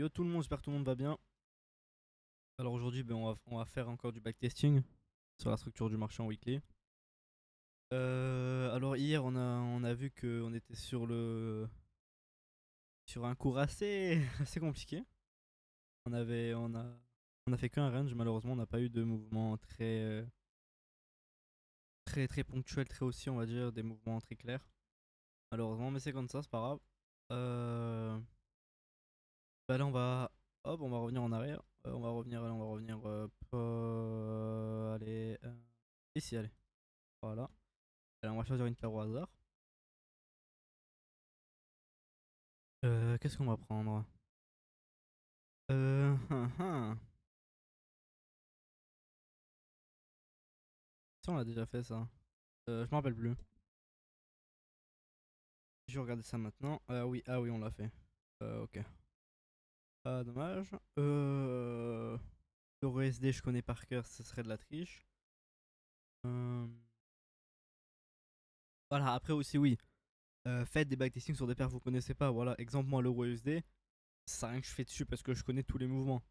Yo tout le monde, j'espère que tout le monde va bien. Alors aujourd'hui, on va faire encore du backtesting sur la structure du marché en weekly. Alors hier, on a vu qu'on était sur un cours assez, assez compliqué. On a fait qu'un range, malheureusement, on n'a pas eu de mouvements très ponctuels, très haussiers, on va dire, des mouvements très clairs. Malheureusement, mais c'est comme ça, c'est pas grave. Euh, Bah là, on va revenir en arrière. On va revenir allez, ici, allez. Voilà. Allez, on va choisir une paire au hasard. Qu'est-ce qu'on va prendre? Hum, hum. Si on l'a déjà fait ça. Je me rappelle plus. Je vais regarder ça maintenant. Ah oui, on l'a fait. Ok. Ah, dommage. Le SD, je connais par cœur, ce serait de la triche. Euh, Voilà, après aussi, oui. Faites des backtestings sur des paires que vous connaissez pas. Voilà, exemple, moi, l'euro USD, c'est rien que je fais dessus parce que je connais tous les mouvements.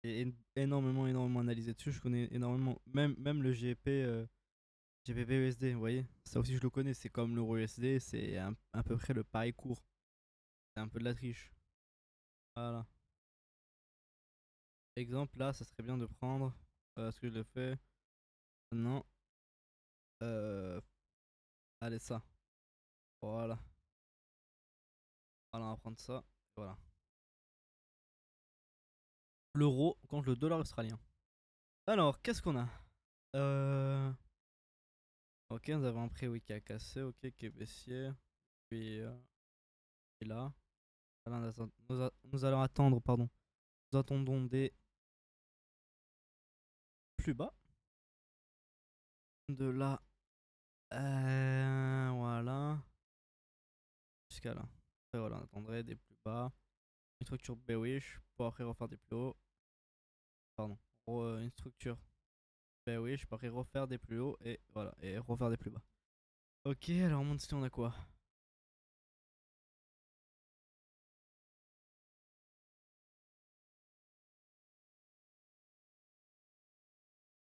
Et énormément analysé dessus. Je connais énormément. Même le GBP USD, vous voyez. Ça aussi, je le connais. C'est comme l'euro USD. C'est à peu près le pareil cours. C'est un peu de la triche. Voilà. Exemple, là, ça serait bien de prendre. Ce que je le fais. Non. Euh, Allez, ça. Voilà. Voilà, on va prendre ça. Voilà. L'euro contre le dollar australien. Alors, qu'est-ce qu'on a? euh... Ok, nous avons un prix oui, qui a cassé. Ok, qui est baissier. Puis, et là. Nous allons attendre, pardon. Nous attendons des plus bas. De là, voilà. Jusqu'à là. Après, voilà, on attendrait des plus bas. Une structure bearish pour après refaire des plus hauts. Pardon. Une structure bearish pour après refaire des plus hauts et voilà. Et refaire des plus bas. Ok, alors monte on a quoi?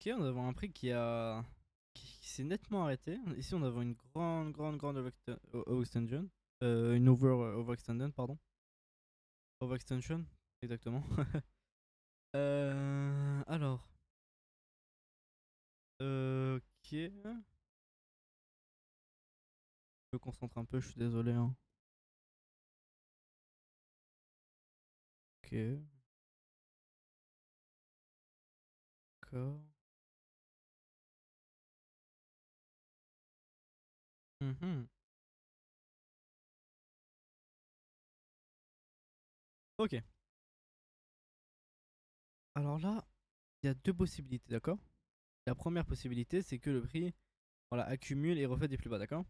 Ok, on a un prix qui s'est nettement arrêté. Ici, on avait une grande overextension. Une overextension, pardon. Overextension, exactement. Alors, ok. Je me concentre un peu, je suis désolé, hein. Ok, d'accord. Mhm. Ok. Alors là, il y a deux possibilités, d'accord? La première possibilité, c'est que le prix voilà, accumule et refait des plus bas, d'accord?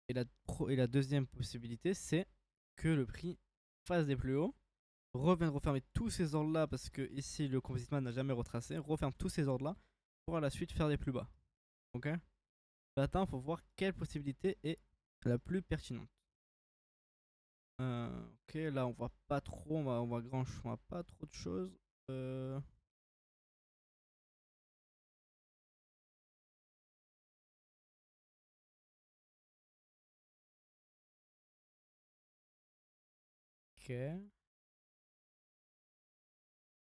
Et la deuxième possibilité, c'est que le prix fasse des plus hauts, revienne refermer tous ces ordres là, parce que ici le composite man n'a jamais retracé, referme tous ces ordres là pour à la suite faire des plus bas. Ok? Maintenant, il faut voir quelle possibilité est la plus pertinente. Ok, là on voit pas trop, on voit pas trop de choses. Euh, ok.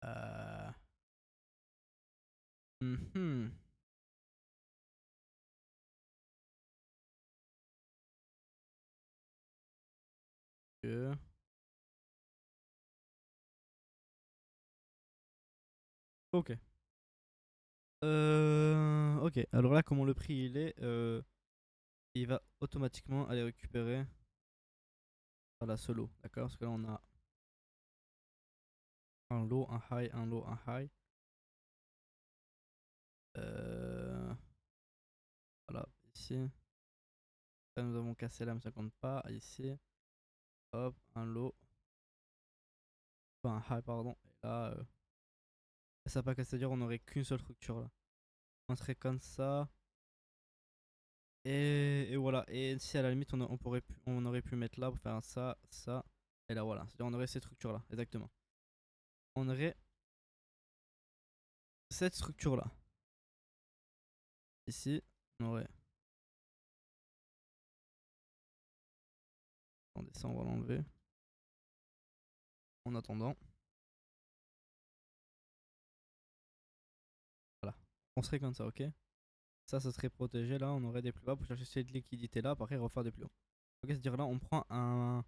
Euh, mhm, ok. Ok. Ok, alors là, comment le prix il est, il va automatiquement aller récupérer la solo, d'accord? Parce que là on a un low, un high, un low, un high. Euh, voilà, ici. Là nous avons cassé l'âme, ça compte pas. Ici, hop, un low, enfin un high, pardon. Et là, ça n'a pas cassé, c'est-à-dire on aurait qu'une seule structure là. On serait comme ça. Et voilà. Et si à la limite on aurait pu mettre là pour faire ça, ça. Et là voilà. C'est-à-dire on aurait ces structures là, exactement. on aurait cette structure là. Ici, on aurait. Attendez, ça on va l'enlever. En attendant. Voilà. On serait comme ça, ok? Ça serait protégé là, on aurait des plus bas pour chercher cette liquidité là, après refaire des plus hauts. Ok, c'est-à-dire là on prend un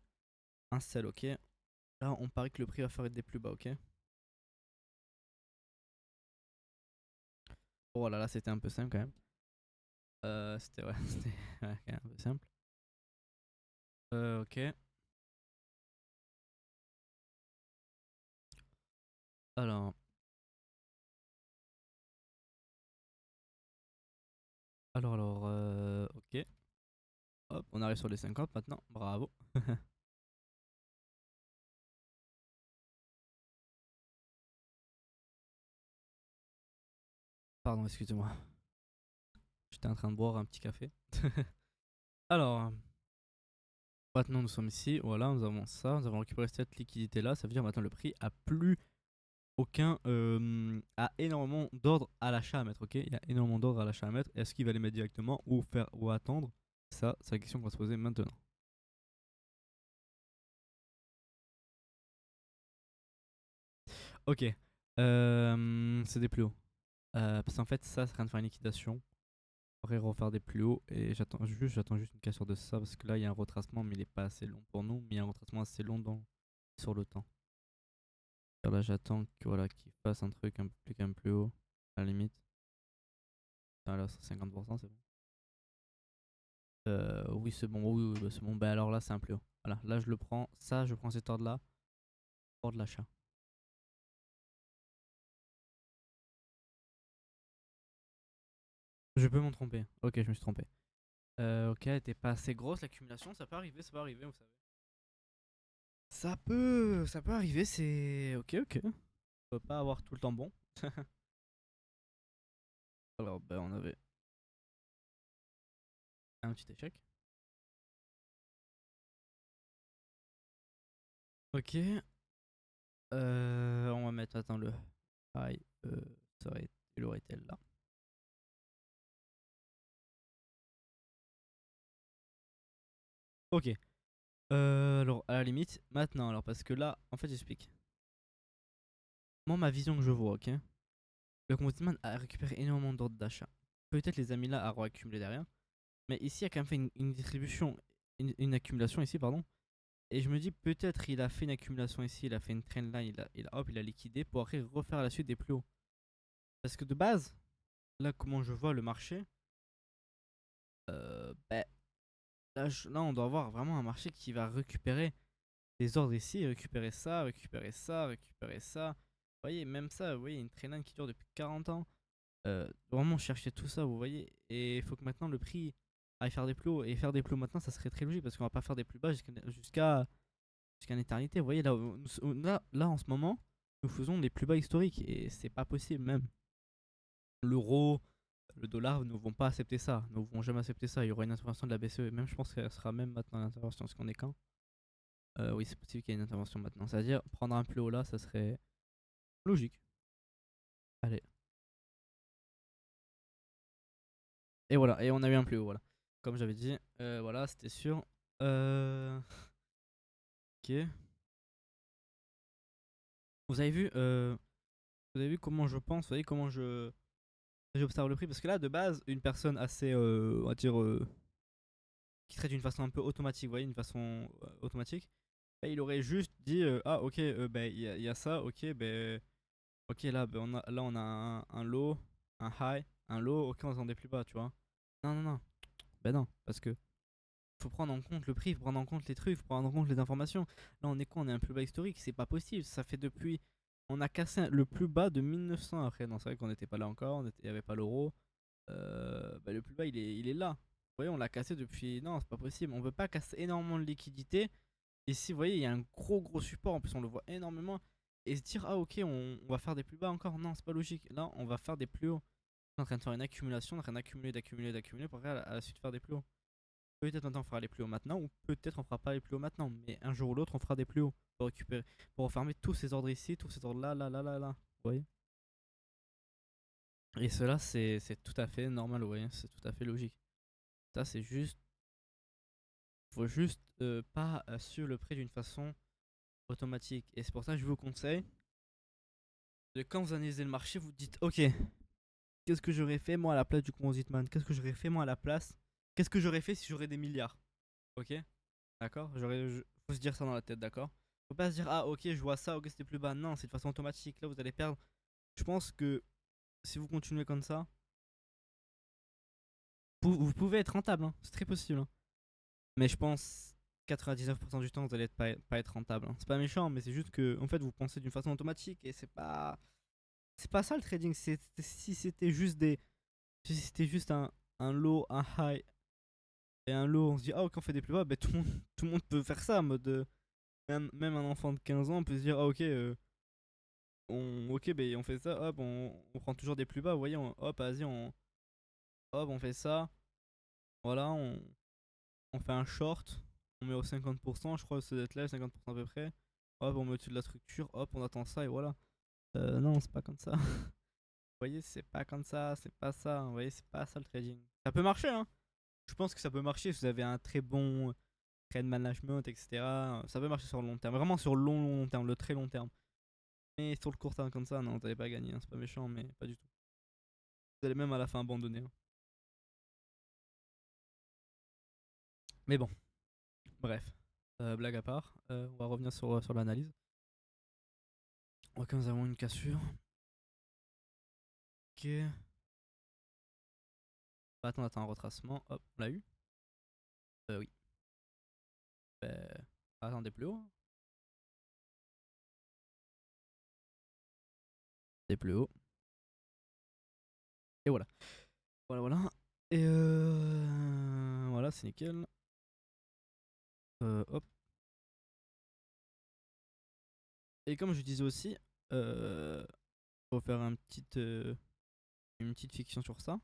sell, ok? Là on parie que le prix va faire des plus bas, ok? Oh voilà, là c'était un peu simple quand même. C'était ouais, c'était ouais, quand même un peu simple. Ok. Alors. Ok. Hop, on arrive sur les 50 maintenant. Bravo. Pardon, excusez-moi. J'étais en train de boire un petit café. Alors, maintenant nous sommes ici. Voilà, nous avons ça. Nous avons récupéré cette liquidité là. Ça veut dire maintenant le prix a plus aucun. A énormément d'ordre à l'achat à mettre. Ok, il y a énormément d'ordre à l'achat à mettre. Est-ce qu'il va les mettre directement ou faire ou attendre? Ça, c'est la question qu'on va se poser maintenant. Ok. C'est des plus hauts. Parce qu'en fait, ça, c'est en train de faire une liquidation. Après refaire des plus hauts et j'attends juste une cassure de ça parce que là il y a un retracement mais il est pas assez long pour nous, mais il y a un retracement assez long sur le temps. Alors là j'attends que, voilà, qu'il fasse un truc un peu plus, quand même plus haut à la limite. Ah, là c'est 50%, c'est bon. Oui c'est bon, oui, bah, c'est bon. Bah alors là c'est un plus haut. Voilà, là je le prends, ça je prends cet ordre là pour de l'achat. Je peux m'en tromper. Ok, je me suis trompé. Ok, elle était pas assez grosse l'accumulation, ça peut arriver, vous savez. Ça peut arriver, c'est ok, ok. On peut pas avoir tout le temps bon. Alors, ben, on avait un petit échec. Ok. On va mettre, attends, le high. Il aurait été là. Ok. Alors, à la limite, maintenant, alors, parce que là, en fait, j'explique. Moi, ma vision que je vois, ok. Le Compositman a récupéré énormément d'ordres d'achat. Peut-être les amis là à accumulé derrière. Mais ici, il a quand même fait une distribution, une accumulation ici, pardon. Et je me dis, peut-être il a fait une accumulation ici, il a fait une trendline, hop, il a liquidé pour après refaire la suite des plus hauts. Parce que de base, là, comment je vois le marché, bah, là, on doit avoir vraiment un marché qui va récupérer des ordres ici, récupérer ça, récupérer ça, récupérer ça. Vous voyez, même ça, vous voyez, une trendline qui dure depuis 40 ans. Vraiment chercher tout ça, vous voyez. Et il faut que maintenant le prix aille faire des plus hauts. Et faire des plus hauts maintenant, ça serait très logique parce qu'on va pas faire des plus bas jusqu'à une éternité. Vous voyez, là, en ce moment, nous faisons les plus bas historiques. Et c'est pas possible, même. L'euro, le dollar ne vont pas accepter ça. Ne vont jamais accepter ça. Il y aura une intervention de la BCE. Même, je pense qu'elle sera même maintenant l'intervention. Parce qu'on est quand Oui, c'est possible qu'il y ait une intervention maintenant. C'est-à-dire, prendre un plus haut là, ça serait logique. Allez. Et voilà. Et on a eu un plus haut, voilà. Comme j'avais dit, voilà, c'était sûr. Ok. Vous avez vu, vous avez vu comment je pense, vous voyez comment j'observe le prix parce que là de base une personne assez, on va dire, qui traite d'une façon un peu automatique, vous voyez, une façon automatique, bah, il aurait juste dit ah ok, bah, il y a ça, ok, bah, ok là, bah, on a un low, un high, un low, ok on s'en est plus bas, tu vois. Non non non, bah non, parce que faut prendre en compte le prix, faut prendre en compte les trucs, faut prendre en compte les informations. Là, on est quoi? On est un plus bas historique, c'est pas possible. Ça fait depuis. On a cassé le plus bas de 1900 après. Non, c'est vrai qu'on n'était pas là encore, il n'y avait pas l'euro. Bah, le plus bas, il est là. Vous voyez, on l'a cassé depuis. Non, c'est pas possible. On veut pas casser énormément de liquidités. Ici, vous voyez, il y a un gros support. En plus, on le voit énormément. Et se dire, ah ok, on va faire des plus bas encore. Non, c'est pas logique. Là, on va faire des plus hauts. On est en train de faire une accumulation, on est en train d'accumuler pour après à la suite faire des plus hauts. Peut-être maintenant on fera les plus hauts maintenant, ou peut-être on fera pas les plus hauts maintenant, mais un jour ou l'autre on fera des plus hauts pour récupérer, pour refermer tous ces ordres ici, tous ces ordres là, là, là, là, là. Vous voyez? Et cela c'est tout à fait normal, vous voyez? C'est tout à fait logique. Ça c'est juste, faut juste pas suivre le prix d'une façon automatique. Et c'est pour ça que je vous conseille de quand vous analysez le marché, vous dites ok, qu'est-ce que j'aurais fait moi à la place du Composite Man? Qu'est-ce que j'aurais fait moi à la place? Qu'est-ce que j'aurais fait si j'aurais des milliards? Ok? D'accord? Faut se dire ça dans la tête, d'accord? Faut pas se dire ah ok je vois ça, ok c'était plus bas. Non, c'est de façon automatique. Là vous allez perdre. Je pense que si vous continuez comme ça, vous pouvez être rentable, hein. C'est très possible, hein. Mais je pense 99% du temps vous allez pas être rentable, hein. C'est pas méchant, mais c'est juste que en fait vous pensez d'une façon automatique et c'est pas ça le trading. Si c'était juste si c'était juste un low, un high et un low, on se dit ah ok on fait des plus bas, ben tout le monde peut faire ça en mode même un enfant de 15 ans peut se dire ah ok ok ben on fait ça, hop on prend toujours des plus bas, vous voyez, hop vas-y hop on fait ça, voilà on fait un short, on met au 50%, je crois que c'est d'être là 50% à peu près, hop on met au-dessus de la structure, hop on attend ça et voilà. Non c'est pas comme ça. Vous voyez, c'est pas comme ça, c'est pas ça. Vous voyez, c'est pas ça le trading. Ça peut marcher, hein. Je pense que ça peut marcher si vous avez un très bon trade management, etc. Ça peut marcher sur le long terme. Vraiment sur le long terme, le très long terme. Mais sur le court terme comme ça, non, vous n'allez pas gagner, hein. C'est pas méchant, mais pas du tout. Vous allez même à la fin abandonner, hein. Mais bon, bref. Blague à part, on va revenir sur l'analyse. Ok, nous avons une cassure. Ok. Bah, attends, un retracement. Hop, on l'a eu. Oui. Attendez plus haut, hein. Des plus haut. Et voilà. Voilà. Et voilà, c'est nickel. Hop. Et comme je disais aussi, faut faire une petite fiction sur ça.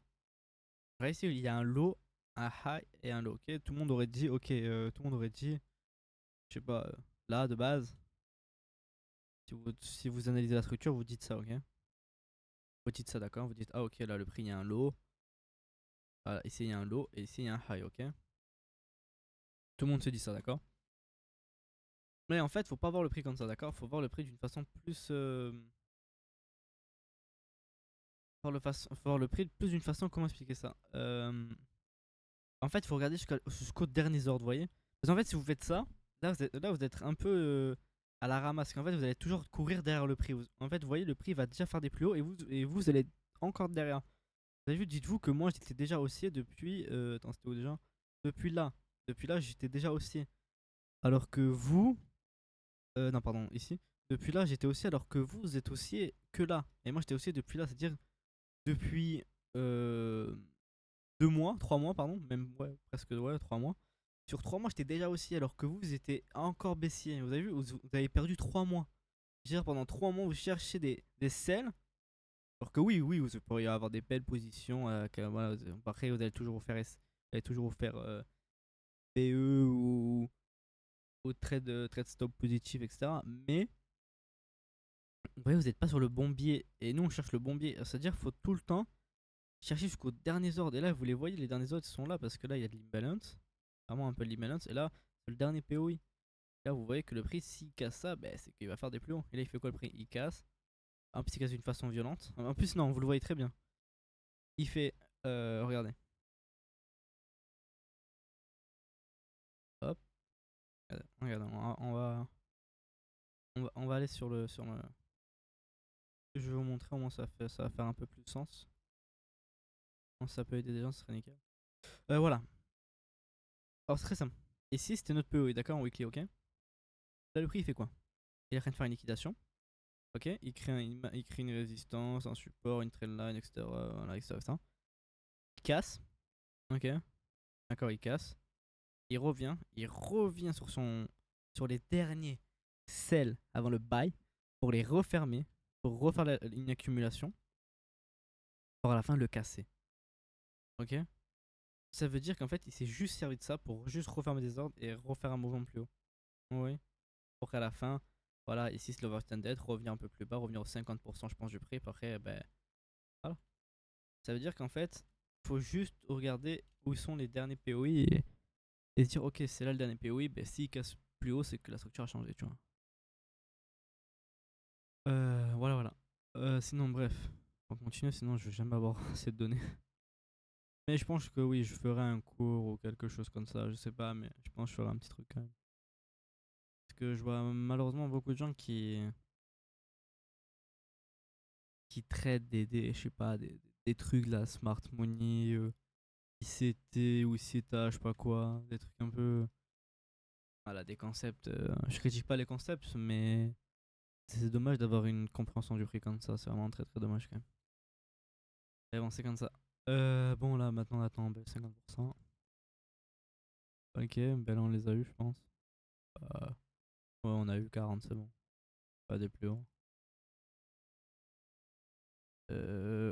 Ici, il y a un low, un high et un low. Ok, tout le monde aurait dit, ok, tout le monde aurait dit, je sais pas, là de base, si vous analysez la structure, vous dites ça, ok? Vous dites ça, d'accord? Vous dites, ah ok, là le prix, il y a un low. Voilà, ici il y a un low et ici il y a un high, ok? Tout le monde se dit ça, d'accord? Mais en fait, faut pas voir le prix comme ça, d'accord? Faut voir le prix d'une façon plus. Faut voir le prix plus d'une façon. Comment expliquer ça? En fait, il faut regarder jusqu'au dernier ordre, vous voyez? Parce qu'en fait, si vous faites ça, là, vous êtes un peu à la ramasse. En fait, vous allez toujours courir derrière le prix. En fait, vous voyez, le prix va déjà faire des plus hauts et vous allez encore derrière. Vous avez vu, dites-vous que moi, j'étais déjà haussier depuis. Attends, c'était où déjà? Depuis là. Depuis là, j'étais déjà haussier. Alors que vous. Non, pardon, ici. Depuis là, j'étais haussier alors que vous êtes haussier que là. Et moi, j'étais haussier depuis là, c'est-à-dire depuis 2 mois, 3 mois, pardon, même ouais, presque ouais, 3 mois. Sur 3 mois, j'étais déjà haussier alors que vous étiez encore baissier. Vous avez vu, vous avez perdu 3 mois. Je veux dire, pendant 3 mois, vous cherchez des sells. Alors que oui, vous pourriez avoir des belles positions. Voilà, après, vous allez toujours vous faire, PE ou trade stop positif, etc. Mais vous voyez, vous n'êtes pas sur le bon biais. Et nous, on cherche le bon biais. C'est-à-dire qu'il faut tout le temps chercher jusqu'aux derniers ordres. Et là, vous les voyez, les derniers ordres sont là parce que là, il y a de l'imbalance. Vraiment un peu de l'imbalance. Et là, le dernier POI. Là, vous voyez que le prix, s'il casse ça, bah, c'est qu'il va faire des plus hauts. Et là, il fait quoi le prix? Il casse. En plus, il casse d'une façon violente. En plus, non, vous le voyez très bien. Il fait. Regardez. Hop. Regardez, on va aller sur le. Je vais vous montrer, au moins ça va faire un peu plus de sens. Si ça peut aider des gens, ce serait nickel. Voilà. Alors, c'est très simple. Ici, c'était notre POI, d'accord, en weekly, ok? Là, le prix, il fait quoi? Il est en train de faire une liquidation. Ok, il crée une résistance, un support, une trendline, etc. Voilà, etc. Il casse. Ok, d'accord, il casse. Il revient sur les derniers sell avant le buy pour les refermer, pour refaire une accumulation, pour à la fin le casser. Ok, ça veut dire qu'en fait, il s'est juste servi de ça pour juste refermer des ordres et refaire un mouvement plus haut. Oui. Pour qu'à la fin, voilà, ici, c'est l'overextended, revenir un peu plus bas, revenir aux 50%, je pense, du prix. Puis après, ben, voilà. Ça veut dire qu'en fait, faut juste regarder où sont les derniers POI et se dire, ok, c'est là le dernier POI, ben s'il casse plus haut, c'est que la structure a changé, tu vois. Voilà, voilà. Sinon, bref, on continue, sinon je vais jamais avoir assez de données. Mais je pense que oui, je ferai un cours ou quelque chose comme ça, je sais pas, mais je pense que je ferai un petit truc quand même. Parce que je vois malheureusement beaucoup de gens qui traitent je sais pas, des trucs là, smart money, ICT ou ICTA, je sais pas quoi, des trucs un peu. Voilà, des concepts. Je critique pas les concepts, mais c'est dommage d'avoir une compréhension du prix comme ça, c'est vraiment très très dommage quand même. Et bon, c'est comme ça. Bon, là maintenant on attend 50%. Ok, ben là on les a eu, je pense. Ouais, on a eu 40, c'est bon. Pas des plus hauts.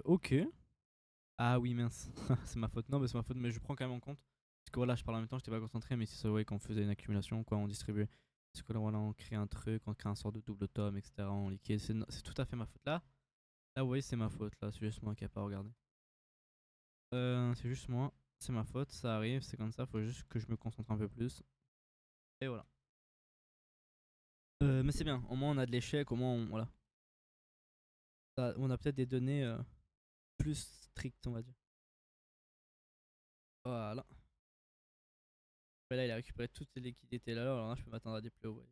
Ok. Ah oui, mince. C'est ma faute. Non, mais c'est ma faute, mais je prends quand même en compte. Parce que voilà, je parle en même temps, j'étais pas concentré, mais si ça voyait qu'on faisait une accumulation, quoi, on distribuait. Parce que là, voilà, on crée un truc, on crée un sort de double tome, etc. en liquide. C'est tout à fait ma faute. Là, vous voyez, c'est ma faute. Là, c'est juste moi qui a pas regardé. C'est juste moi. C'est ma faute, ça arrive, c'est comme ça. Faut juste que je me concentre un peu plus. Et voilà. Mais c'est bien. Au moins, on a de l'échec. Au moins, voilà. On a peut-être des données plus strictes, on va dire. Voilà. Et là, il a récupéré toutes les liquidités là. Alors là, je peux m'attendre à des plus hauts. Ouais.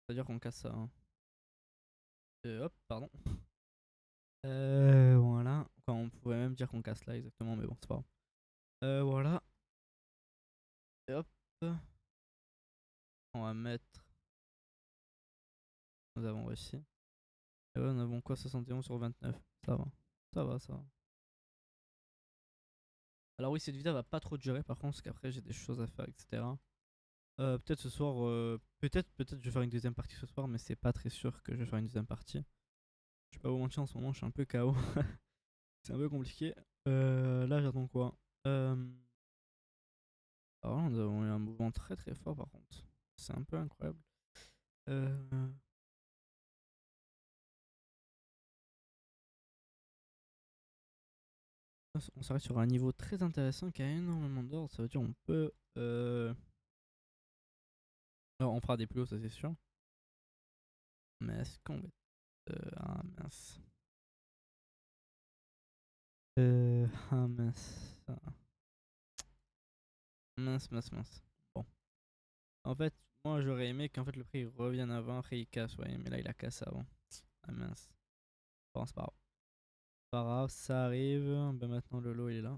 C'est-à-dire qu'on casse ça, hein. Hop, pardon. Voilà. Enfin, on pourrait même dire qu'on casse là exactement, mais bon, c'est pas grave. Voilà. Et hop. On va mettre. Nous avons réussi. Et ouais, nous avons quoi, 71 sur 29. Ça va. Ça va, ça va. Alors oui, cette vidéo va pas trop durer par contre, parce qu'après j'ai des choses à faire, etc. Peut-être ce soir, peut-être je vais faire une deuxième partie ce soir, mais c'est pas très sûr que je vais faire une deuxième partie. Je vais pas vous mentir, en ce moment je suis un peu KO. C'est un peu compliqué. Là j'attends quoi? Alors là, nous avons eu un mouvement très très fort par contre. C'est un peu incroyable. Euh... On s'arrête sur un niveau très intéressant qui a énormément d'ordre. Ça veut dire on peut. Alors, on fera des plus hauts, ça c'est sûr. Mais est-ce qu'on va. Ah mince. Ah mince. Mince, mince, mince. Bon. En fait, moi j'aurais aimé qu'en fait le prix revienne avant, après il casse, ouais, mais là il a cassé avant. Ah mince. Bon, c'est pas grave. Pas grave, ça arrive. Ben maintenant le lot il est là.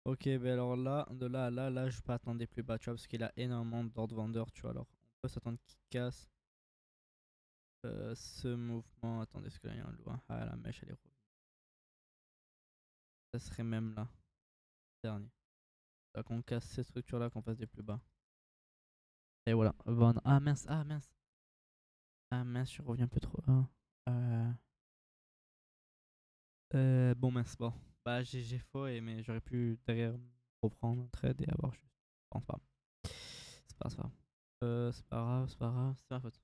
Ok, ben alors là, de là à là, je peux attendre des plus bas, tu vois, parce qu'il a énormément d'ordres vendeurs, tu vois. Alors on peut s'attendre qu'il casse ce mouvement. Attendez, est-ce que là il y a un lot? Ah, la mèche elle est revenue. Ça serait même là, dernier. Là qu'on casse ces structures là, qu'on fasse des plus bas. Et voilà, vendre. Ah mince, ah mince. Ah mince, je reviens un peu trop. Euh, bon mince, bon. Bah j'ai faux, mais j'aurais pu derrière reprendre un trade et avoir juste. Bon, c'est pas grave. C'est pas grave. C'est pas grave, c'est pas grave, c'est ma faute.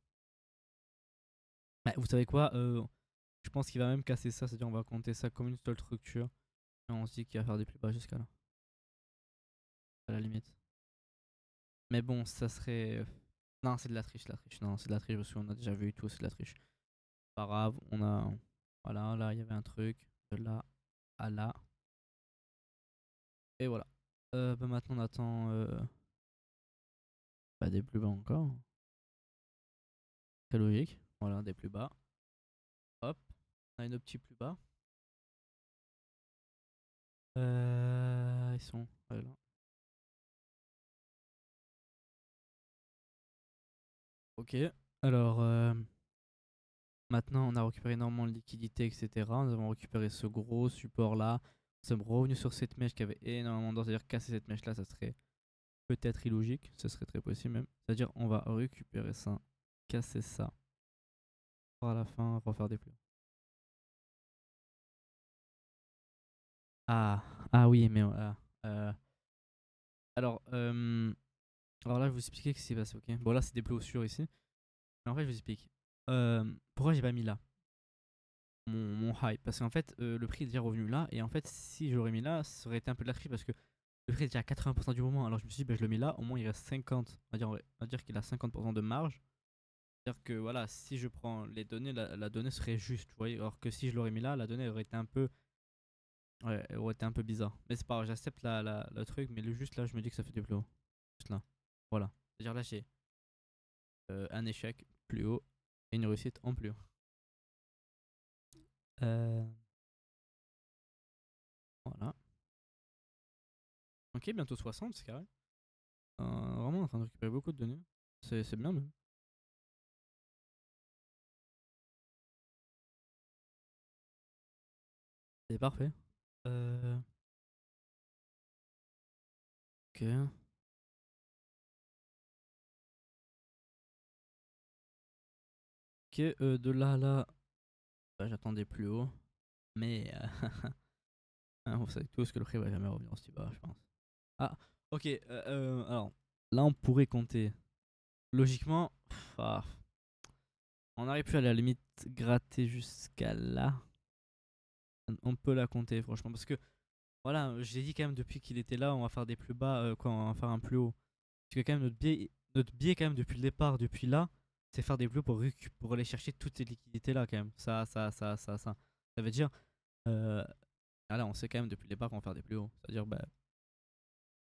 Ouais, vous savez quoi? Je pense qu'il va même casser ça, c'est-à-dire on va compter ça comme une seule structure. Et on se dit qu'il va faire des plus bas jusqu'à là. À la limite. Mais bon, ça serait. Non, c'est de la triche, la triche. Non, c'est de la triche parce qu'on a déjà vu tout, c'est de la triche. Pas grave, on a. Voilà, là il y avait un truc. De là à là. Et voilà. Bah maintenant on attend bah, des plus bas encore. Très logique. Voilà, des plus bas. Hop. On a une petite plus bas. Ils sont. Ouais, là. Ok. Alors, maintenant on a récupéré énormément de liquidités, etc. Nous avons récupéré ce gros support là. Nous sommes revenus sur cette mèche qui avait énormément d'or. C'est-à-dire casser cette mèche là, ça serait peut-être illogique. Ce serait très possible même. C'est-à-dire on va récupérer ça, casser ça. à la fin, refaire des plus hauts. Ah, ah oui, mais euh, alors, alors là, je vais vous expliquer ce qui s'est passé, ok? Bon, là, c'est des plus hauts sûrs ici. Mais en fait, je vous explique. Pourquoi j'ai pas mis là mon high? Parce qu'en fait, le prix est déjà revenu là. Et en fait, si j'aurais mis là, ça aurait été un peu de la triche parce que le prix est déjà à 80% du moment. Alors je me suis dit, bah, je le mets là. Au moins, il reste 50. On va dire qu'il a 50% de marge. C'est-à-dire que voilà, si je prends les données, la donnée serait juste. Vous voyez. Alors que si je l'aurais mis là, la donnée aurait été un peu. Ouais, elle aurait été un peu bizarre. Mais c'est pas grave, j'accepte le truc. Mais juste là, je me dis que ça fait du plus haut. Juste là. Voilà. C'est-à-dire là, j'ai un échec plus haut et une réussite en plus haut. Euh, voilà. Ok, bientôt 60, c'est carré. Vraiment en train de récupérer beaucoup de données. C'est bien même. C'est parfait. Euh, ok. Ok, de là à là, bah, j'attendais plus haut. Mais hein, vous savez tous que le prix va jamais revenir aussi bas, je pense. Ah, ok. Alors, là, on pourrait compter. Logiquement, on aurait pu à la limite gratter jusqu'à là. On peut la compter, franchement. Parce que, voilà, j'ai dit quand même depuis qu'il était là, on va faire des plus bas, quoi, on va faire un plus haut. Parce que quand même notre biais quand même depuis le départ, depuis là, c'est faire des bleus pour aller chercher toutes ces liquidités là quand même. Ça. Ça veut dire, euh, là on sait quand même depuis le départ qu'on va faire des plus hauts. C'est-à-dire, bah,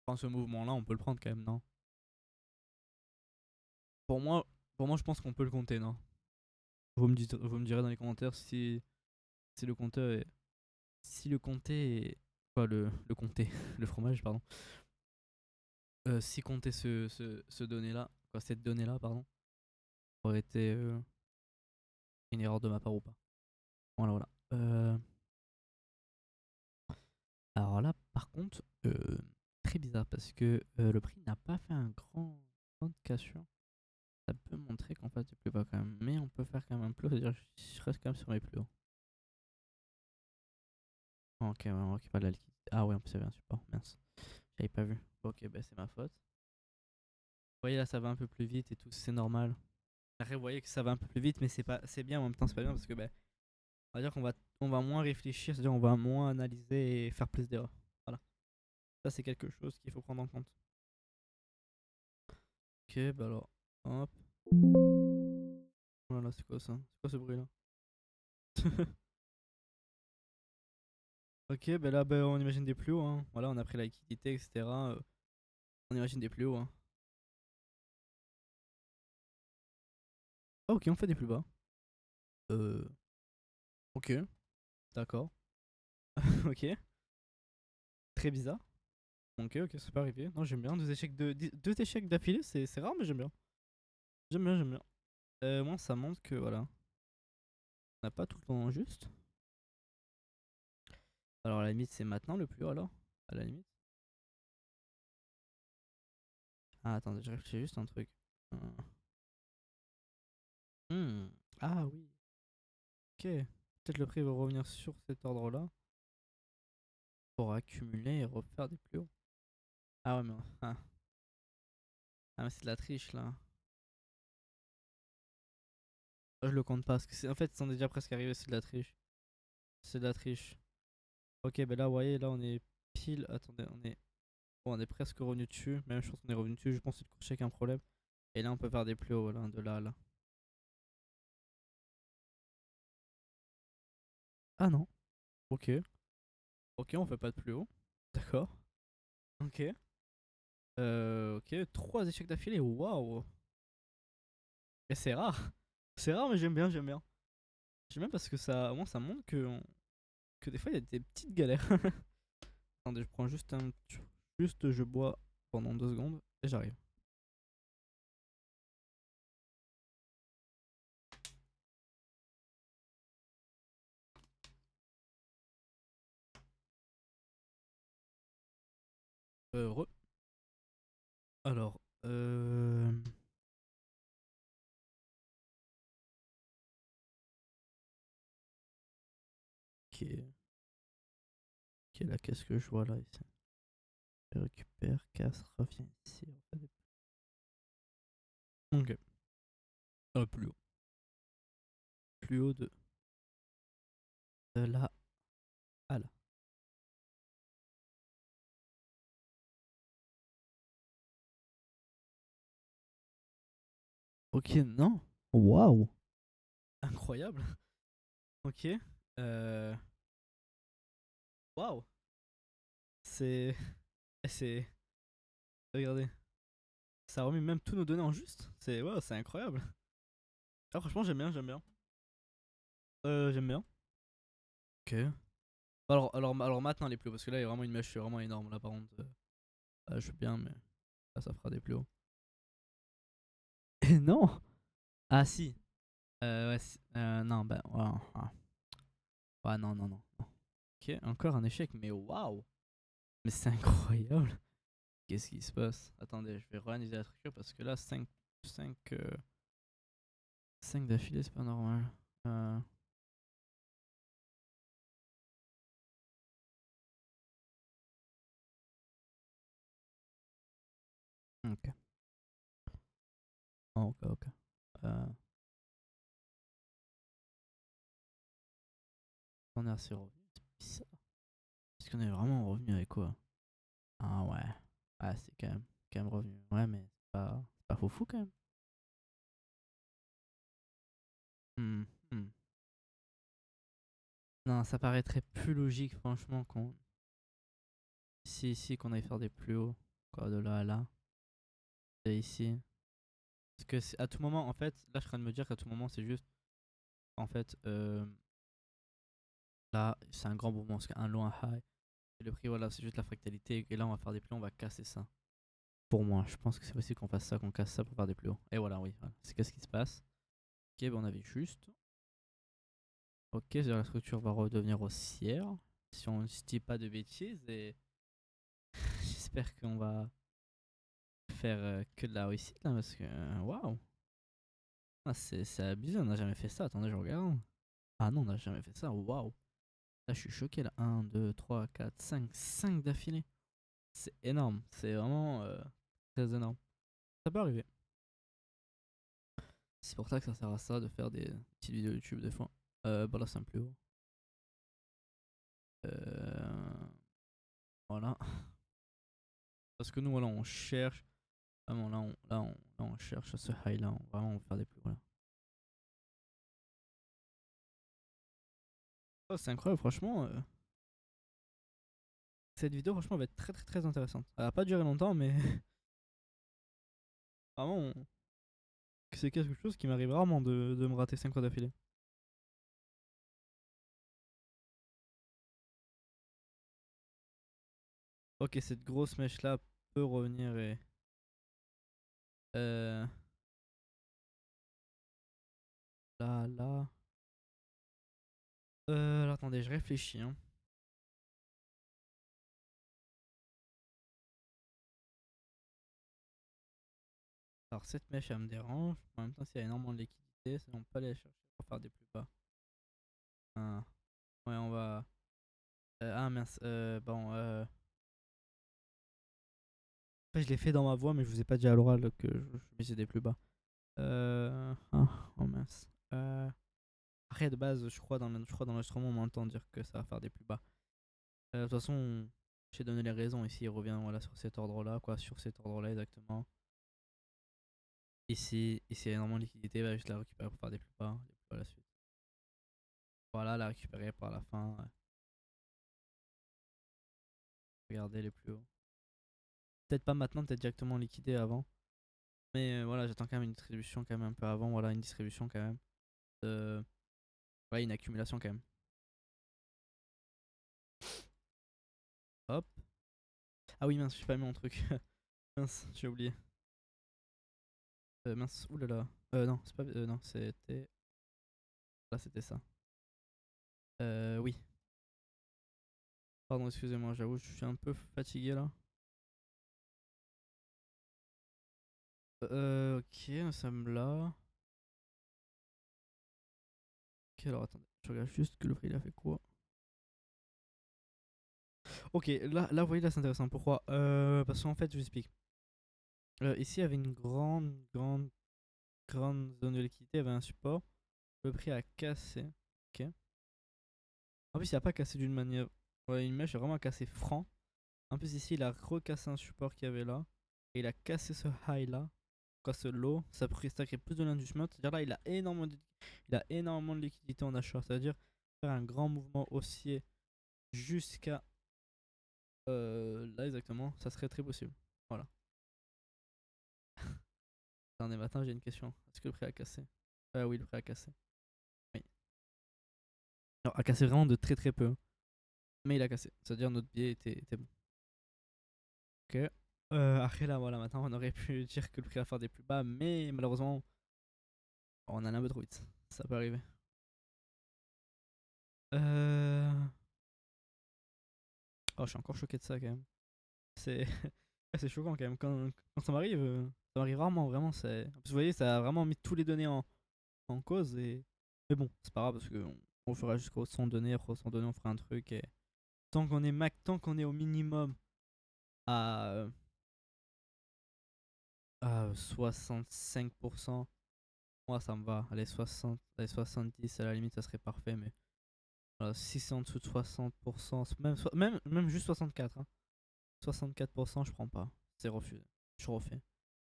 prendre ce mouvement là, on peut le prendre quand même, non? Pour moi, pour moi je pense qu'on peut le compter, non? Vous me direz dans les commentaires si le compteur est. Si le compter est. Quoi, le compter, le fromage, pardon. Si compter ce donné là, quoi, cette donnée là, pardon, aurait été une erreur de ma part ou pas. Voilà, voilà. Alors là, par contre, très bizarre parce que le prix n'a pas fait un grande cassure. Ça peut montrer qu'en fait, il pleut pas quand même. Mais on peut faire quand même un plus haut, c'est-à-dire que je reste quand même sur mes plus hauts. Ok, ouais, on récupère de la liquidité. Ah ouais, en plus, il y avait un support, mince. J'avais pas vu. Ok, bah c'est ma faute. Vous voyez là, ça va un peu plus vite et tout, c'est normal. Après, vous voyez que ça va un peu plus vite, mais c'est bien, en même temps, c'est pas bien parce que, bah, on va dire qu'on va moins réfléchir, c'est-à-dire on va moins analyser et faire plus d'erreurs. Voilà. Ça, c'est quelque chose qu'il faut prendre en compte. Ok, bah alors, hop. Voilà, c'est quoi ça? C'est quoi ce bruit là? Ok, bah là, bah, on imagine des plus hauts, hein. Voilà, on a pris la liquidité, etc. On imagine des plus hauts, hein. Ah, ok, on fait des plus bas. Euh. Ok, d'accord. Ok, très bizarre. Ok, ok, c'est pas arrivé. Non, j'aime bien. Deux échecs d'affilée, c'est rare, mais j'aime bien. J'aime bien, j'aime bien. Moi, ça montre que voilà, on n'a pas tout le temps juste. Alors, à la limite, c'est maintenant le plus haut alors? À la limite. Ah, attendez, je réfléchis juste un truc. Euh, Ah oui, ok. Peut-être le prix va revenir sur cet ordre-là pour accumuler et refaire des plus hauts. Ah ouais, mais, mais c'est de la triche là. Moi, je le compte pas parce que en fait, c'en est déjà presque arrivé, c'est de la triche. C'est de la triche. Ok, ben là, vous voyez, là, on est pile. Attendez, bon, on est presque revenu dessus. Même chose, on est revenu dessus. Je pense que c'est le crochet qui a un problème. Et là, on peut faire des plus hauts, là, de là à là. Ah non, ok. Ok, on fait pas de plus haut. D'accord. Ok. Ok, trois échecs d'affilée, waouh. Et c'est rare. C'est rare, mais j'aime bien, j'aime bien. J'aime bien parce que ça, au moins, ça montre que des fois, il y a des petites galères. Attendez, je prends juste un. Juste, je bois pendant 2 secondes et j'arrive. Re. Alors, Ok. Ok, là, qu'est-ce que je vois là ici? Je récupère, casse, reviens ici. Ok. Plus haut. Plus haut de là à là. Ok, non. Waouh. Incroyable. Ok. Euh... Waouh. C'est... C'est... Regardez. Ça a remis même tous nos données en juste. C'est wow, c'est incroyable. Ah, franchement, j'aime bien, j'aime bien. J'aime bien. Ok. Alors maintenant les plus hauts, parce que là il y a vraiment une mèche vraiment énorme là par contre. Je veux bien, mais là ça fera des plus hauts. Et non. Ah si. Ouais, non, bah ouais, ouais, non, non, non. Ok, encore un échec, mais waouh. Mais c'est incroyable. Qu'est-ce qui se passe? Attendez, je vais réanalyser la structure parce que là 5 d'affilée c'est pas normal. Euh, ok. Oh, ok, ok. Euh, on est assez revenu. C'est bizarre. Est-ce qu'on est vraiment revenu avec quoi? Ah ouais. Ah, c'est quand même revenu. Ouais, mais c'est pas fou quand même. Hmm, hmm. Non, ça paraîtrait plus logique, franchement, qu'on. Ici, qu'on aille faire des plus hauts. Quoi, de là à là. Et ici. Parce que à tout moment, en fait, là, je suis en train de me dire qu'à tout moment, c'est juste. En fait, là, c'est un grand mouvement. Parce qu'un low, un high. Et le prix, voilà, c'est juste la fractalité. Et là, on va faire des plus hauts, on va casser ça. Pour moi, je pense que c'est possible qu'on fasse ça, qu'on casse ça pour faire des plus hauts. Et voilà, oui. Voilà. C'est qu'est-ce qui se passe. Ok, bon, on avait juste. Ok, c'est-à-dire la structure va redevenir haussière. Si on ne se dit pas de bêtises. Et j'espère qu'on va faire que de la réussite là. Parce que, waouh. Ah, c'est abusé, on n'a jamais fait ça. Attendez, je regarde. Ah non, on n'a jamais fait ça. Waouh. Là, je suis choqué là. 1, 2, 3, 4, 5. 5 d'affilée. C'est énorme. C'est vraiment très énorme. Ça peut arriver. C'est pour ça que ça sert à ça de faire des petites vidéos YouTube des fois. Bah là, c'est un plus haut. Voilà. Parce que nous, voilà, on cherche. Vraiment, là, on cherche ce high là. Vraiment, on va faire des plus hauts là. Oh, c'est incroyable, franchement. Cette vidéo, franchement, va être très très très intéressante. Elle va pas durer longtemps, mais vraiment, c'est quelque chose qui m'arrive rarement de me rater 5 fois d'affilée. Ok, cette grosse mèche là peut revenir et. Euh, là. Alors, attendez, je réfléchis. Hein. Alors, cette mèche, elle me dérange. En même temps, s'il y a énormément de liquidité, ça on peut aller la chercher pour faire des plus bas. Ah. Ouais, on va. Ah mince. Bon. En fait, je l'ai fait dans ma voix, mais je vous ai pas dit à l'oral que je misais des plus bas. Oh mince. Après, de base, je crois dans l'enregistrement, on m'entend dire que ça va faire des plus bas. De toute façon, j'ai donné les raisons. Ici, il revient voilà, sur cet ordre-là, quoi. Sur cet ordre-là, exactement. Ici, il y a énormément de liquidité. Va juste la récupérer pour faire des plus bas. Des plus bas à la suite. Voilà, la récupérer par la fin. Regardez les plus hauts. Peut-être pas maintenant, peut-être directement liquidé avant. Mais voilà, j'attends quand même une distribution quand même un peu avant. Voilà, une distribution quand même. Ouais, une accumulation quand même. Hop. Ah oui, mince, j'ai pas mis mon truc. Mince, j'ai oublié. Mince, oulala. Non, c'est pas. Non, c'était. Là, c'était ça. Oui. Pardon, excusez-moi, j'avoue, je suis un peu fatigué là. Ok, nous sommes là. Ok, alors attendez, je regarde juste que le prix il a fait quoi. Ok, là, vous voyez, là, c'est intéressant. Pourquoi? Parce qu'en fait, je vous explique. Ici, il y avait une grande zone de liquidité. Il y avait un support. Le prix a cassé. Ok. En plus, il a pas cassé d'une manière. Ouais, une mèche, il a vraiment cassé franc. En plus, ici, il a recassé un support qu'il y avait là. Et il a cassé ce high là. Quoi, ce low. Ça crée plus de l'inducement. C'est-à-dire là, il a énormément de liquidité en achat. C'est-à-dire faire un grand mouvement haussier jusqu'à là exactement. Ça serait très possible. Voilà. Attendez, maintenant j'ai une question. Est-ce que le prix a cassé? Oui, le prix a cassé. Oui. Alors, a cassé vraiment de très très peu. Mais il a cassé. C'est-à-dire notre biais était bon. Ok. Après là, voilà, maintenant on aurait pu dire que le prix va faire des plus bas, mais malheureusement, on en a un peu trop vite. Ça peut arriver. Euh... Oh, je suis encore choqué de ça quand même. C'est c'est choquant quand même. Quand ça m'arrive rarement, vraiment. En plus, vous voyez, ça a vraiment mis tous les données en cause. Mais bon, c'est pas grave parce on fera jusqu'au 100 données. Après, au 100 données, on fera un truc. Et tant qu'on est au minimum à, à 65%, moi ça me va. Allez, 60, allez, 70 à la limite, ça serait parfait. Mais voilà, si c'est en dessous de 60%, même juste 64, hein. 64%, je prends pas. C'est refusé. Je refais.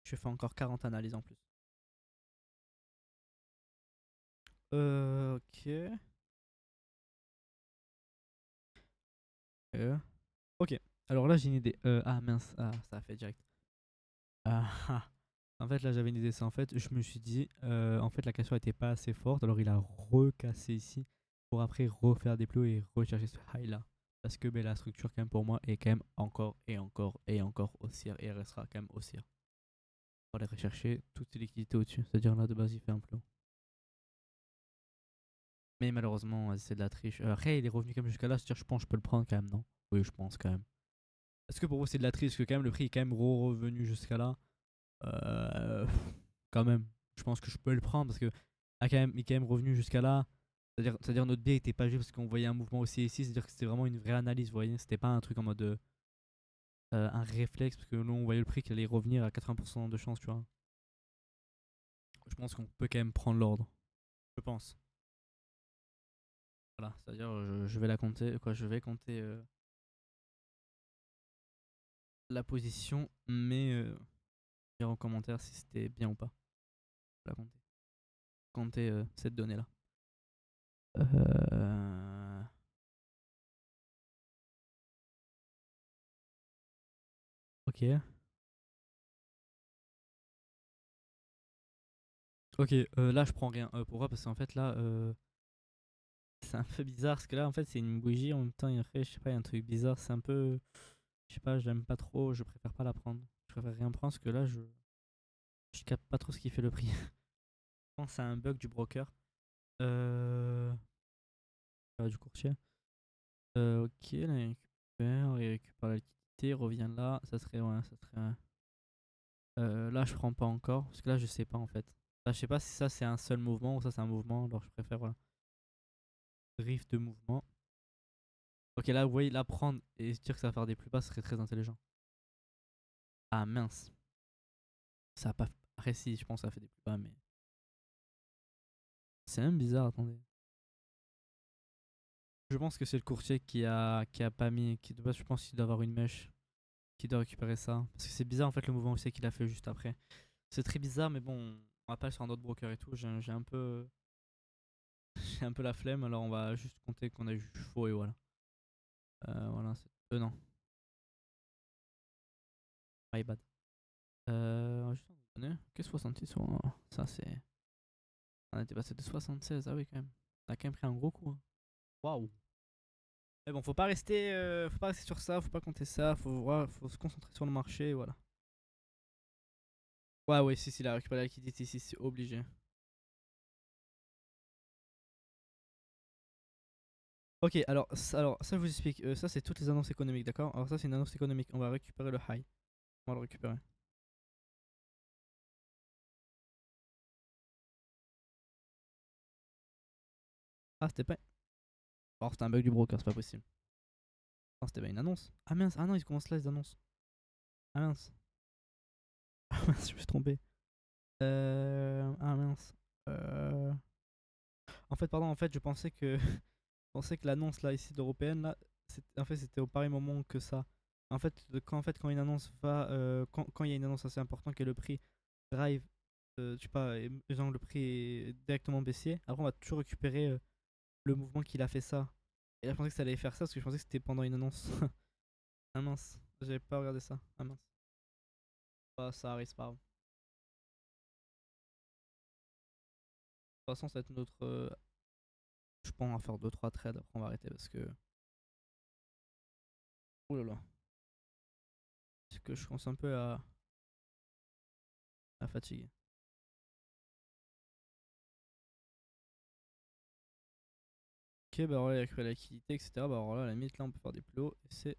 Je fais encore 40 analyses en plus. Ok. Ok. Alors là, j'ai une idée. Ah mince. Ah, ça a fait direct. Ah, ah. En fait, là, j'avais une idée. C'est en fait, je me suis dit, en fait, la cassure était pas assez forte. Alors, il a recassé ici pour après refaire des plots et rechercher ce high là. Parce que ben, la structure, quand même, pour moi, est quand même encore et encore et encore haussière. Et elle restera quand même haussière. Pour aller rechercher toutes ces liquidités au-dessus. C'est-à-dire là, de base, il fait un plot. Mais malheureusement, c'est de la triche. Après, il est revenu quand même jusqu'à là. C'est-à-dire, je pense que je peux le prendre quand même, non? Oui, je pense quand même. Est-ce que pour vous, c'est de la triche? Parce que quand même, le prix est quand même revenu jusqu'à là. Euh, Quand même, je pense que je peux le prendre parce que il est quand même revenu jusqu'à là. C'est-à-dire notre biais était pas juste parce qu'on voyait un mouvement aussi ici. C'est-à-dire que c'était vraiment une vraie analyse, vous voyez. C'était pas un truc en mode un réflexe parce que nous, on voyait le prix qui allait revenir à 80% de chance, tu vois. Je pense qu'on peut quand même prendre l'ordre. Je pense. Voilà, c'est-à-dire je vais la compter, quoi, je vais compter la position, mais dire en commentaire si c'était bien ou pas. La compter. Compter cette donnée-là. Euh... Ok. Ok, là je prends rien. Pourquoi? Parce qu'en fait là, c'est un peu bizarre. Parce que là en fait c'est une bougie en même temps. Et après, je sais pas, il y a un truc bizarre. C'est un peu. Je sais pas, j'aime pas trop. Je préfère pas la prendre. Je préfère rien prendre parce que là je capte pas trop ce qui fait le prix. Je pense que c'est un bug du broker. Euh. Du courtier. Ok, là il récupère la liquidité, il revient là. Ça serait. Ouais, ça serait. Là je prends pas encore. Parce que là je sais pas en fait. Là je sais pas si ça c'est un seul mouvement ou ça c'est un mouvement. Alors je préfère voilà. Drift de mouvement. Ok, là, vous voyez, la prendre et se dire que ça va faire des plus bas serait très intelligent. Ah mince. Ça a pas. Après, si, je pense que ça fait des plus bas, mais. C'est même bizarre, attendez. Je pense que c'est le courtier qui a pas mis. Qui, de base, je pense qu'il doit avoir une mèche qui doit récupérer ça. Parce que c'est bizarre en fait le mouvement aussi qu'il a fait juste après. C'est très bizarre, mais bon, on va pas sur un autre broker et tout. J'ai un peu. J'ai un peu la flemme, alors on va juste compter qu'on a eu faux et voilà. Voilà, c'est. Non, my bad. Juste un donner. Que 66, oh, ça c'est. On a été passé de 76, ah oui quand même. On a quand même pris un gros coup, hein. Waouh. Mais bon, faut pas rester sur ça, faut pas compter ça, faut se concentrer sur le marché, et voilà. Ouais, ouais, si, il a récupéré la liquidité ici, c'est obligé. Ok, alors ça, je vous explique. Ça, c'est toutes les annonces économiques, d'accord? Alors, ça, c'est une annonce économique. On va récupérer le high. On va le récupérer. Ah, c'était pas. Alors, c'était un bug du broker, c'est pas possible. Non, c'était pas une annonce. Ah mince, ah non, ils commencent là les annonces. Ah mince. Ah mince, je me suis trompé. Ah mince. Euh... En fait, pardon, en fait, je pensais que, je pensais que l'annonce là ici d'Européenne là, en fait, c'était au pareil moment que ça. En fait, quand une annonce va, quand il y a une annonce assez importante que le prix drive, je sais pas, genre le prix est directement baissier. Après, on va toujours récupérer le mouvement qu'il a fait ça. Et là, je pensais que ça allait faire ça parce que je pensais que c'était pendant une annonce. Ah mince, j'avais pas regardé ça. Ah mince. Bah, ça arrive, c'est pas grave. De toute façon, ça va être notre. Je pense à faire deux trois trades, après on va arrêter parce que. Ouh là là. Parce que je commence un peu à fatiguer. Ok, bah alors là, il a récupéré la liquidité, etc. Bah alors là, à la limite, là, on peut faire des plus hauts. Et c'est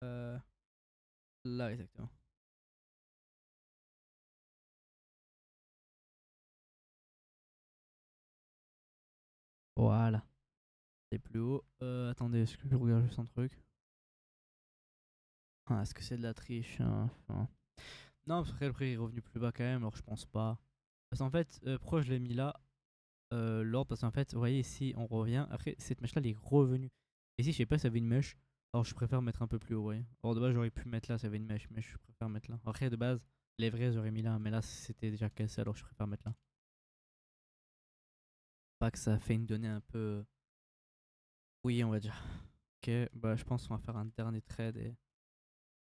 euh, là, exactement. Voilà. Des plus hauts. Attendez, est-ce que je regarde juste un truc? Ah, est-ce que c'est de la triche, hein? Enfin, non, parce que le prix est revenu plus bas quand même, alors je pense pas. Parce qu'en fait, pourquoi je l'ai mis là, l'ordre? Parce qu'en fait, vous voyez ici, on revient. Après, cette mèche là, elle est revenue. Ici, je sais pas si ça avait une mèche. Alors, je préfère mettre un peu plus haut, vous voyez. Alors, de base, j'aurais pu mettre là, ça avait une mèche, mais je préfère mettre là. Après, de base, les vrais, j'aurais mis là, mais là, c'était déjà cassé, alors je préfère mettre là. Pas que ça fait une donnée un peu. Oui, on va dire. Ok, bah, je pense qu'on va faire un dernier trade et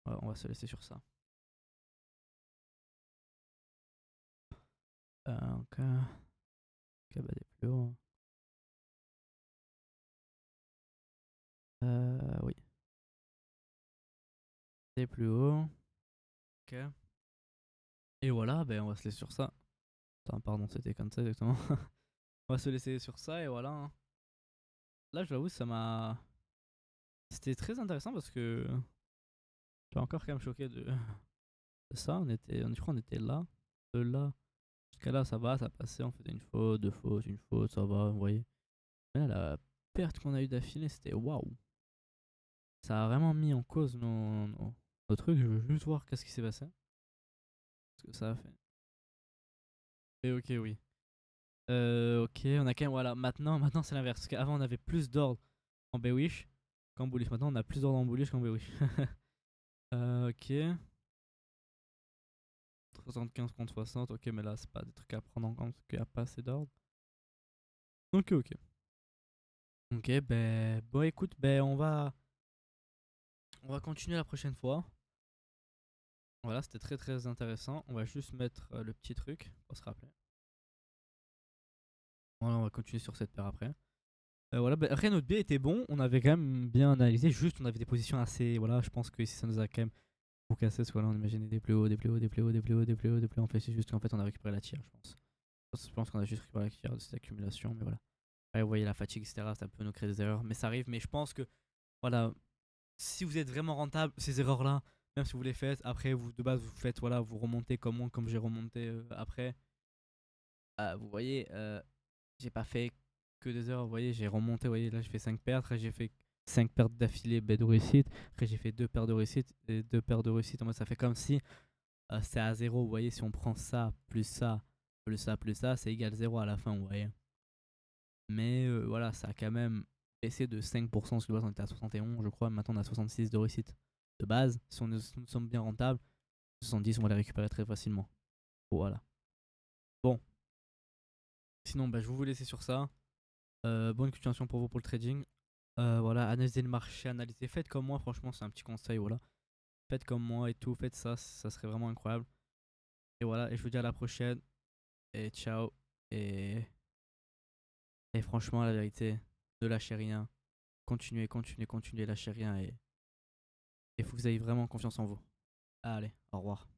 ouais, on va se laisser sur ça. Ok, ok, bah, des plus hauts. Oui, des plus hauts. Ok. Et voilà, ben on va se laisser sur ça. Attends, pardon, c'était comme ça exactement. On va se laisser sur ça et voilà, hein. Là, j'avoue, ça m'a. C'était très intéressant parce que je suis encore quand même choqué de ça. Je crois qu'on était là. De là jusqu'à là, ça va, ça passait. On faisait une faute, deux fautes, une faute, ça va, vous voyez. Mais là, la perte qu'on a eu d'affilée, c'était waouh. Ça a vraiment mis en cause nos trucs. Je veux juste voir qu'est-ce qui s'est passé. Ce que ça a fait. Et ok, oui. Ok, on a quand même. Voilà, maintenant c'est l'inverse. Parce qu'avant, on avait plus d'ordre en Bewish qu'en Bullish. Maintenant, on a plus d'ordre en Bullish qu'en Bewish. Ok. 75 contre 60. Ok, mais là, c'est pas des trucs à prendre en compte parce qu'il n'y a pas assez d'ordre. Ok, ok. Ok, ben. Bon, écoute, ben, on va continuer la prochaine fois. Voilà, c'était très très intéressant. On va juste mettre le petit truc pour se rappeler. Voilà, on va continuer sur cette paire après. Voilà, bah, après notre biais était bon, on avait quand même bien analysé, juste on avait des positions assez. Voilà, je pense que ici ça nous a quand même beaucoup cassé, parce que voilà, on imaginait des plus hauts, des plus hauts, des plus hauts, des plus hauts, des plus hauts, des plus hauts. En fait, c'est juste qu'en fait on a récupéré la tire, je pense. Je pense qu'on a juste récupéré la tire de cette accumulation, mais voilà. Après, vous voyez la fatigue, etc., ça peut nous créer des erreurs, mais ça arrive. Mais je pense que, voilà, si vous êtes vraiment rentable, ces erreurs-là, même si vous les faites, après, vous de base, vous faites, voilà, vous remontez comme moi, comme j'ai remonté après. Vous voyez, j'ai pas fait que des erreurs. Vous voyez, j'ai remonté. Vous voyez, là, j'ai fait 5 pertes. Après, j'ai fait 5 pertes d'affilée de réussite. Après, j'ai fait 2 paires de réussite. Et 2 paires de réussite. En mode, ça fait comme si c'est à 0. Vous voyez, si on prend ça, plus ça, plus ça, plus ça, c'est égal 0 à la fin. Vous voyez. Mais voilà, ça a quand même baissé de 5%. Parce que là, on était à 71, je crois. Maintenant, on a 66 de réussite de base. Si nous sommes bien rentables, 70, on va les récupérer très facilement. Voilà. Bon. Sinon, bah, je vais vous laisser sur ça. Bonne continuation pour vous pour le trading. Voilà, analysez le marché, analysez. Faites comme moi, franchement, c'est un petit conseil. Voilà. Faites comme moi et tout. Faites ça, ça serait vraiment incroyable. Et voilà, et je vous dis à la prochaine. Et ciao. Et, et franchement, la vérité, ne lâchez rien. Continuez, continuez, continuez, lâchez rien. Et il faut que vous ayez vraiment confiance en vous. Allez, au revoir.